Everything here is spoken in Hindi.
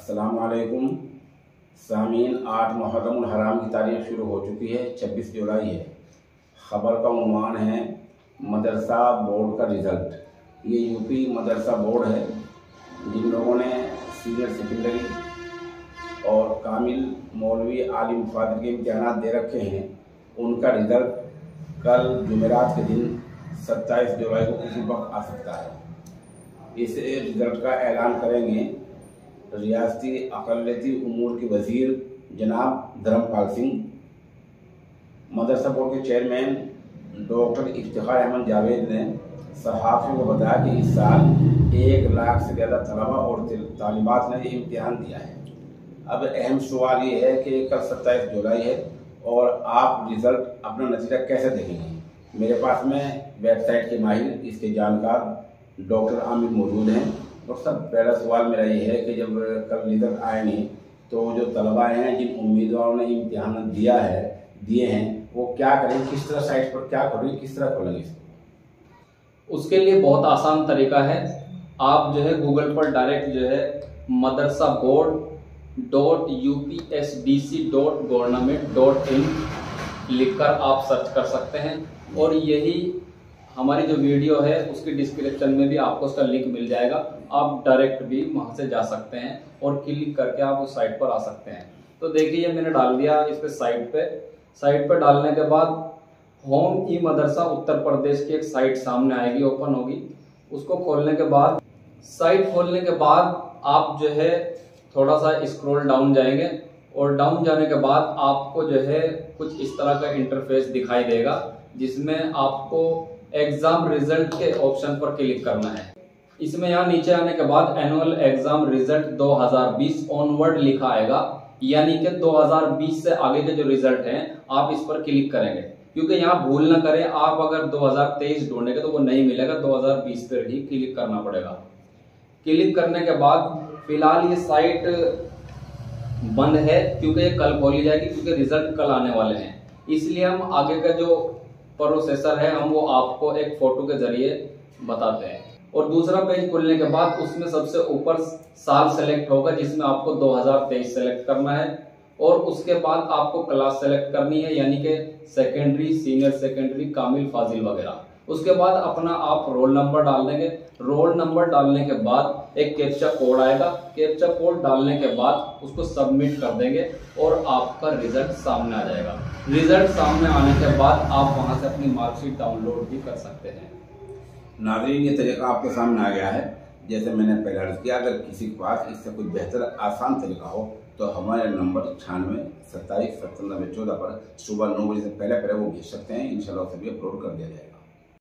अस्सलाम वालेकुम सामीन। 8 मुहर्रम हराम की तारीख शुरू हो चुकी है, 26 जुलाई है। ख़बर का उन्वान है मदरसा बोर्ड का रिज़ल्ट। ये यूपी मदरसा बोर्ड है। जिन लोगों ने सीनियर सेकेंडरी और कामिल मौलवी आलिम फादिल के इम्तहान दे रखे हैं, उनका रिज़ल्ट कल जुमेरात के दिन 27 जुलाई को किसी वक्त आ सकता है। इस रिज़ल्ट का ऐलान करेंगे रियासती अक़लियती उमूर के वज़ीर जनाब धर्मपाल सिंह। मदरसा बोर्ड के चेयरमैन डॉक्टर इफ्तिखार अहमद जावेद ने सहाफ़ी को बताया कि इस साल 1 लाख से ज़्यादा तलबा और तालिबात ने इम्तिहान दिया है। अब अहम सवाल ये है कि कल 27 जुलाई है और आप रिज़ल्ट अपना नतीजा कैसे देखेंगे। मेरे पास में वेबसाइट के माहिर, इसके जानकार डॉक्टर आमिर मौजूद हैं। डॉक्टर साहब, पहला सवाल मेरा ये है कि जब कल रिज़ल्ट आए नहीं तो जो तलबा हैं, जिन उम्मीदवारों ने इम्तिहान दिए हैं, वो क्या करें, किस तरह साइट पर क्या करें, किस तरह खोलेंगे इसको? उसके लिए बहुत आसान तरीका है। आप जो है गूगल पर डायरेक्ट जो है मदरसा बोर्ड .upsdc.government.in लिखकर आप सर्च कर सकते हैं और यही हमारी जो वीडियो है उसकी डिस्क्रिप्शन में भी आपको उसका लिंक मिल जाएगा। आप डायरेक्ट भी वहां से जा सकते हैं और क्लिक करके आप उस साइट पर आ सकते हैं। तो देखिए, मैंने डाल दिया इस पे साइट पे डालने के बाद होम ई मदरसा उत्तर प्रदेश की एक साइट सामने आएगी, ओपन होगी। उसको खोलने के बाद, साइट खोलने के बाद आप जो है थोड़ा सा स्क्रॉल डाउन जाएंगे और डाउन जाने के बाद आपको जो है कुछ इस तरह का इंटरफेस दिखाई देगा, जिसमें आपको एग्जाम रिजल्ट के ऑप्शन पर क्लिक करना है। इसमें यहाँ नीचे आने के बाद एनुअल एग्जाम रिजल्ट 2020 ऑनवर्ड लिखा आएगा, यानी कि 2020 से आगे के जो रिजल्ट हैं आप इस पर क्लिक करेंगे, क्योंकि यहाँ भूल ना करें, आप अगर 2023 ढूंढेंगे तो वो नहीं मिलेगा, 2020 पर ही क्लिक करना पड़ेगा। क्लिक करने के बाद फिलहाल ये साइट बंद है क्योंकि ये कल खोली जाएगी, क्योंकि रिजल्ट कल आने वाले हैं। इसलिए हम आगे का जो प्रोसेसर है हम वो आपको एक फोटो के जरिए बताते हैं। और दूसरा पेज खुलने के बाद उसमें सबसे ऊपर साल सेलेक्ट होगा, जिसमें आपको 2023 सेलेक्ट करना है और उसके बाद आपको क्लास सेलेक्ट करनी है, यानी कि सेकेंडरी, सीनियर सेकेंडरी, कामिल, फाजिल वगैरह। उसके बाद अपना आप रोल नंबर डाल देंगे। रोल नंबर डालने के बाद एक कैप्चा कोड आएगा। कैप्चा कोड डालने के बाद उसको सबमिट कर देंगे और आपका रिजल्ट सामने आ जाएगा। रिजल्ट सामने आने के बाद आप वहां से अपनी मार्कशीट डाउनलोड भी कर सकते हैं। नाज़रीन, ये तरीका आपके सामने आ गया है। जैसे मैंने पहले अर्ज किया, अगर किसी के पास इससे कोई बेहतर आसान तरीका हो तो हमारे नंबर 96 27 97 14 पर सुबह 9 बजे से पहले वो भेज सकते हैं। इंशाल्लाह सभी अपलोड कर दिया जाएगा।